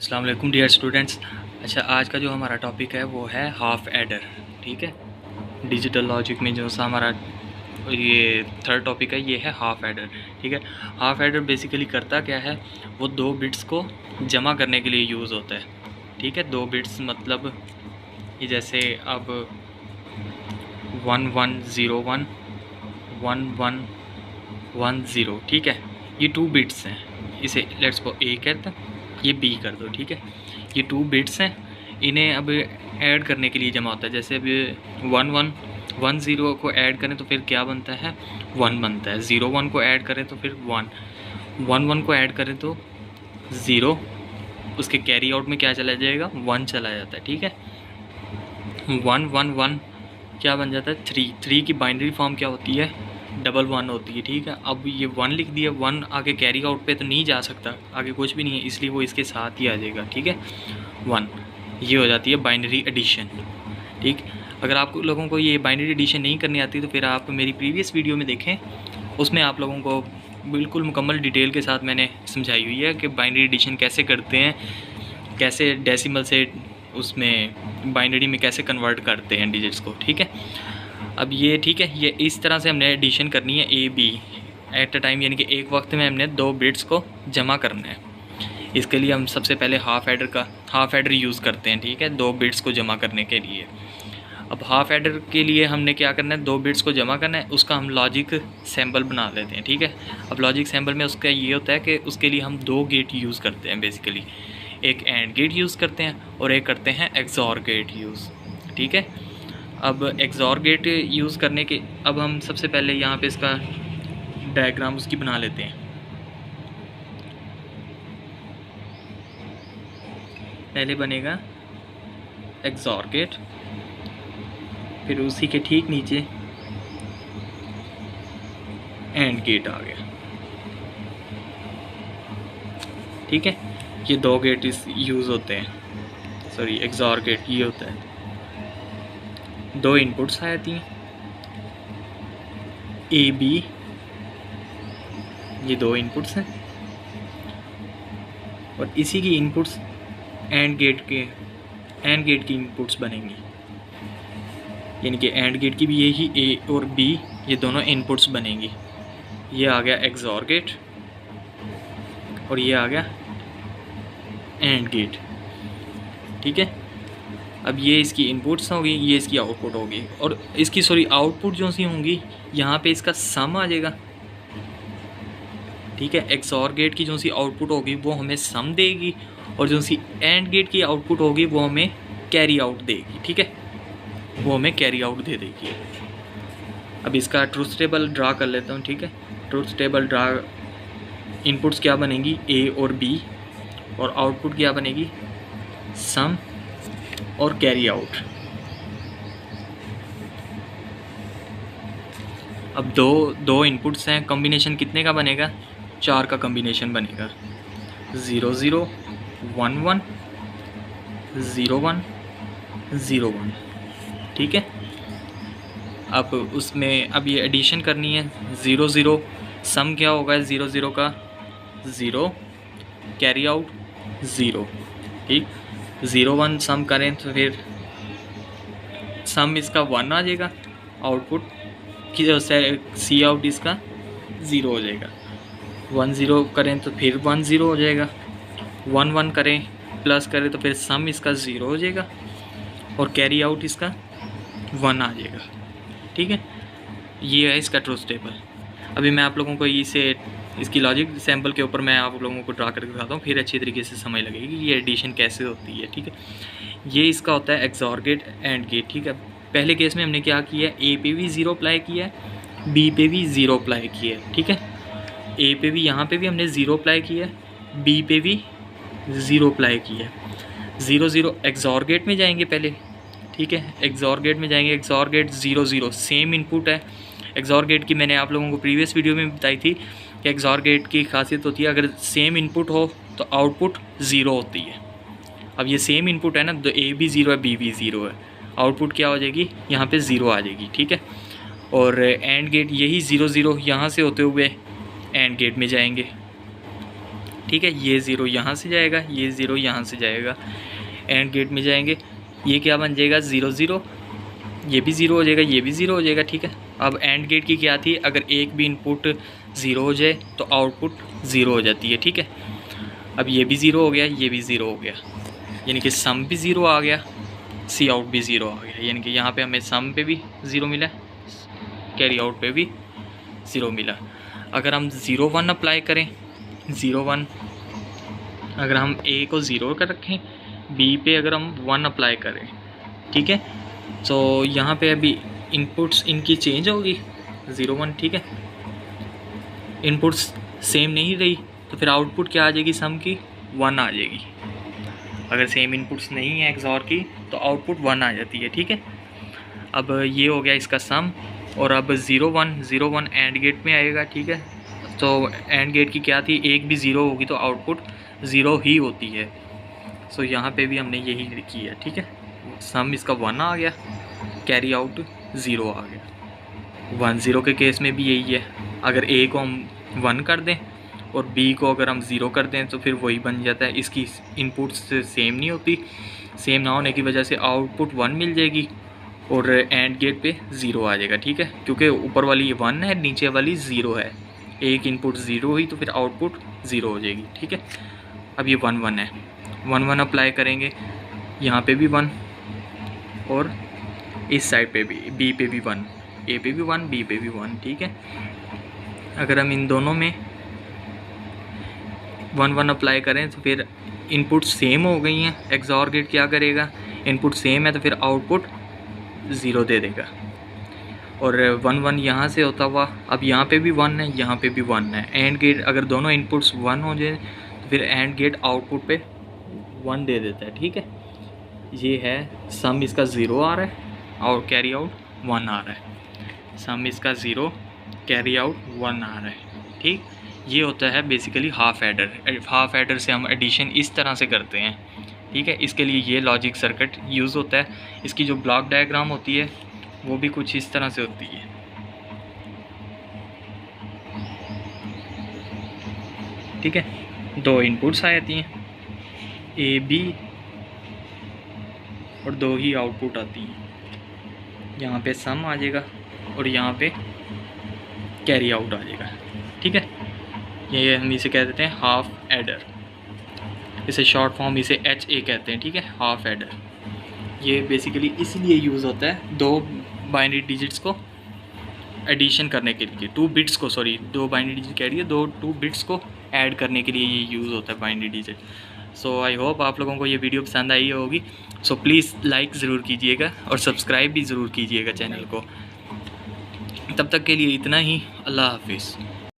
अस्सलाम वालेकुम dear students. अच्छा, आज का जो हमारा टॉपिक है वो है हाफ एडर। ठीक है, डिजिटल लॉजिक में जो सा हमारा ये थर्ड टॉपिक है ये है हाफ एडर। ठीक है, हाफ एडर बेसिकली करता क्या है, वो दो बिट्स को जमा करने के लिए यूज़ होता है। ठीक है, दो बिट्स मतलब ये जैसे अब 1101 1110। ठीक है, ये टू बिट्स हैं, इसे लेट्स को ए कहते हैं, ये बी कर दो। ठीक है, ये टू बिट्स हैं, इन्हें अब ऐड करने के लिए जमा होता है। जैसे अब 1110 को ऐड करें तो फिर क्या बनता है, 1 बनता है। 01 को ऐड करें तो फिर 1, 11 को ऐड करें तो 0, उसके कैरी आउट में क्या चला जाएगा, 1 चला जाता है। ठीक है, 111 क्या बन जाता है, 3 की बाइनरी फॉर्म क्या होती है, 11 होती है। ठीक है, अब ये 1 लिख दिया, 1 आगे कैरी आउट पे तो नहीं जा सकता, आगे कुछ भी नहीं है, इसलिए वो इसके साथ ही आ जाएगा। ठीक है, 1, ये हो जाती है बाइनरी एडिशन। ठीक, अगर आप लोगों को ये बाइनरी एडिशन नहीं करनी आती तो फिर आप मेरी प्रीवियस वीडियो में देखें, उसमें आप लोगों को बिल्कुल मुकम्मल डिटेल के साथ मैंने समझाई हुई है कि बाइनरी एडिशन कैसे करते हैं, कैसे डेसिमल से उसमें बाइनरी में कैसे कन्वर्ट करते हैं डिजिट्स को। ठीक है, अब ये ठीक है, ये इस तरह से हमने एडिशन करनी है A B at a time, यानी कि एक वक्त में हमने दो बिट्स को जमा करना है। इसके लिए हम सबसे पहले हाफ एडर यूज़ करते हैं। ठीक है, दो बिट्स को जमा करने के लिए। अब हाफ एडर के लिए हमने क्या करना है, दो बिट्स को जमा करना है, उसका हम लॉजिक सैम्पल बना लेते हैं। ठीक है, अब लॉजिक सैम्पल में उसका ये होता है कि उसके लिए हम दो गेट यूज़ करते हैं बेसिकली, एक एंड गेट यूज़ करते हैं और एक करते हैं एक्सॉर गेट यूज़। ठीक है, अब एक्सॉर गेट यूज़ करने के, अब हम सबसे पहले यहाँ पे इसका डायग्राम उसकी बना लेते हैं। पहले बनेगा एक्सॉर गेट, फिर उसी के ठीक नीचे एंड गेट आ गया। ठीक है, ये दो गेट इस यूज़ होते हैं, सॉरी एक्सॉर गेट ये होता है, दो इनपुट्स आ जाती हैं ए बी, ये दो इनपुट्स हैं, और इसी की इनपुट्स एंड गेट की इनपुट्स बनेंगी, यानी कि एंड गेट की भी यही ए और बी, ये दोनों इनपुट्स बनेंगी। ये आ गया एक्सॉर गेट और ये आ गया एंड गेट। ठीक है, अब ये इसकी इनपुट्स होगी, ये इसकी आउटपुट होगी, और इसकी सॉरी आउटपुट जो सी होंगी यहाँ पे इसका सम आ जाएगा। ठीक है, एक्सॉर गेट की जो सी आउटपुट होगी वो हमें सम देगी, और जो सी एंड गेट की आउटपुट होगी वो हमें कैरी आउट देगी। ठीक है, वो हमें कैरी आउट दे देगी। अब इसका ट्रूथ टेबल ड्रा कर लेता हूँ। ठीक है, ट्रूथ टेबल ड्रा, इनपुट्स क्या बनेंगी ए और बी, और आउटपुट क्या बनेगी सम और कैरी आउट। अब दो इनपुट्स हैं, कॉम्बिनेशन कितने का बनेगा, 4 का कॉम्बिनेशन बनेगा, 0 0 1 1 0 1 0 1। ठीक है, अब उसमें अब ये एडिशन करनी है, 0 0 सम क्या होगा 0 0 का 0, कैरी आउट 0। ठीक, 0 1 सम करें तो फिर सम इसका 1 आ जाएगा, आउटपुट सी आउट इसका 0 हो जाएगा। 1 0 करें तो फिर 1 0 हो जाएगा, 1 1 करें प्लस करें तो फिर सम इसका 0 हो जाएगा, और कैरी आउट इसका 1 आ जाएगा। ठीक है, ये है इसका ट्रूथ टेबल। अभी मैं आप लोगों को इसकी लॉजिक सैम्पल के ऊपर मैं आप लोगों को ड्रा करके दिखाता हूँ, फिर अच्छी तरीके से समझ लगेगी कि ये एडिशन कैसे होती है। ठीक है, ये इसका होता है एक्सॉर गेट एंड गेट। ठीक है, पहले केस में हमने क्या किया है, ए पे भी 0 अप्लाई किया है, बी पे भी 0 अप्लाई किया है। ठीक है, ए पे भी यहाँ पे भी हमने 0 अप्लाई किया है, बी पे भी 0 अप्लाई किया है। 0 0 एक्सॉर गेट में जाएंगे पहले। ठीक है, एक्सॉर गेट में जाएंगे, एक्सॉर गेट 0 0 सेम इनपुट है। एक्सॉर गेट की मैंने आप लोगों को प्रीवियस वीडियो में बताई थी कि एक्सॉर गेट की खासियत होती है, अगर सेम इनपुट हो तो आउटपुट 0 होती है। अब ये सेम इनपुट है ना, तो ए भी 0 है, बी भी 0 है, आउटपुट क्या हो जाएगी, यहाँ पे 0 आ जाएगी। ठीक है, और एंड गेट यही 0 0 यहाँ से होते हुए एंड गेट में जाएंगे। ठीक है। ये ज़ीरो यहाँ से जाएगा, ये ज़ीरो यहाँ से जाएगा, एंड गेट में जाएंगे, ये क्या बन जाएगा 0 0, ये भी ज़ीरो हो जाएगा, ये भी ज़ीरो हो जाएगा, ठीक है। अब एंड गेट की क्या थी, अगर एक भी इनपुट ज़ीरो हो जाए तो आउटपुट ज़ीरो हो जाती है, ठीक है। अब ये भी ज़ीरो हो गया, ये भी ज़ीरो हो गया, यानी कि सम भी ज़ीरो आ गया, सी आउट भी ज़ीरो आ गया, यानी कि यहाँ पे हमें सम पे भी ज़ीरो मिला, कैरी आउट पे भी ज़ीरो मिला। अगर हम 0 1 अप्लाई करें, 0 1, अगर हम ए को ज़ीरो कर रखें, बी पे अगर हम 1 अप्लाई करें, ठीक है, तो यहाँ पे अभी इनपुट्स इनकी चेंज होगी 0 1, ठीक है। इनपुट्स सेम नहीं रही तो फिर आउटपुट क्या आ जाएगी, सम की 1 आ जाएगी। अगर सेम इनपुट्स नहीं है एक्सऑर की तो आउटपुट 1 आ जाती है, ठीक है। अब ये हो गया इसका सम, और अब 0 1 एंड गेट में आएगा, ठीक है। तो एंड गेट की क्या थी, एक भी ज़ीरो होगी तो आउटपुट ज़ीरो ही होती है। सो यहाँ पे भी हमने यही लिखी है, ठीक है। सम इसका 1 आ गया, कैरी आउट 0 आ गया। 1 0 के केस में भी यही है, अगर ए को हम 1 कर दें और बी को अगर हम 0 कर दें तो फिर वही बन जाता है। इसकी इनपुट्स सेम नहीं होती, सेम ना होने की वजह से आउटपुट 1 मिल जाएगी और एंड गेट पे 0 आ जाएगा, ठीक है। क्योंकि ऊपर वाली 1 है, नीचे वाली 0 है, एक इनपुट 0 हुई तो फिर आउटपुट 0 हो जाएगी, ठीक है। अब ये 1 1 है, 1 1 अप्लाई करेंगे, यहाँ पे भी 1 और इस साइड पे भी, बी पे भी 1, ए पे भी 1, बी पे भी 1, ठीक है। अगर हम इन दोनों में 1 1 अप्लाई करें तो फिर इनपुट सेम हो गई हैं। एक्सऑर गेट क्या करेगा, इनपुट सेम है तो फिर आउटपुट 0 दे देगा, और 1 1 यहाँ से होता हुआ अब यहाँ पे भी 1 है, यहाँ पे भी 1 है। एंड गेट अगर दोनों इनपुट्स 1 हो जाए तो फिर एंड गेट आउटपुट पे 1 दे देता है, ठीक है। ये है सम, इसका 0 आ रहा है और कैरी आउट 1 आ रहा है। सम इसका 0, कैरी आउट 1 आ रहा है, ठीक। ये होता है basically half adder. Half adder से हम एडिशन इस तरह से करते हैं, ठीक है। इसके लिए ये लॉजिक सर्किट यूज़ होता है। इसकी जो ब्लॉक डायग्राम होती है वो भी कुछ इस तरह से होती है, ठीक है। 2 इनपुट्स आ जाती हैं, ए बी, और 2 ही आउटपुट आती हैं। यहाँ पे सम आ जाएगा और यहाँ पे कैरी आउट आ जाएगा, ठीक है। ये हम इसे कह देते हैं हाफ एडर, इसे शॉर्ट फॉर्म इसे HA कहते हैं, ठीक है, हाफ एडर। ये बेसिकली इसलिए यूज़ होता है 2 बाइनरी डिजिट्स को एडिशन करने के लिए, 2 बिट्स को, सॉरी 2 बाइनरी डिजिट कह रही है, 2 बिट्स को ऐड करने के लिए ये यूज़ होता है binary digit. So I hope आप लोगों को ये वीडियो पसंद आई होगी। सो प्लीज़ लाइक ज़रूर कीजिएगा और सब्सक्राइब भी ज़रूर कीजिएगा चैनल को। तब तक के लिए इतना ही, अल्लाह हाफिज़।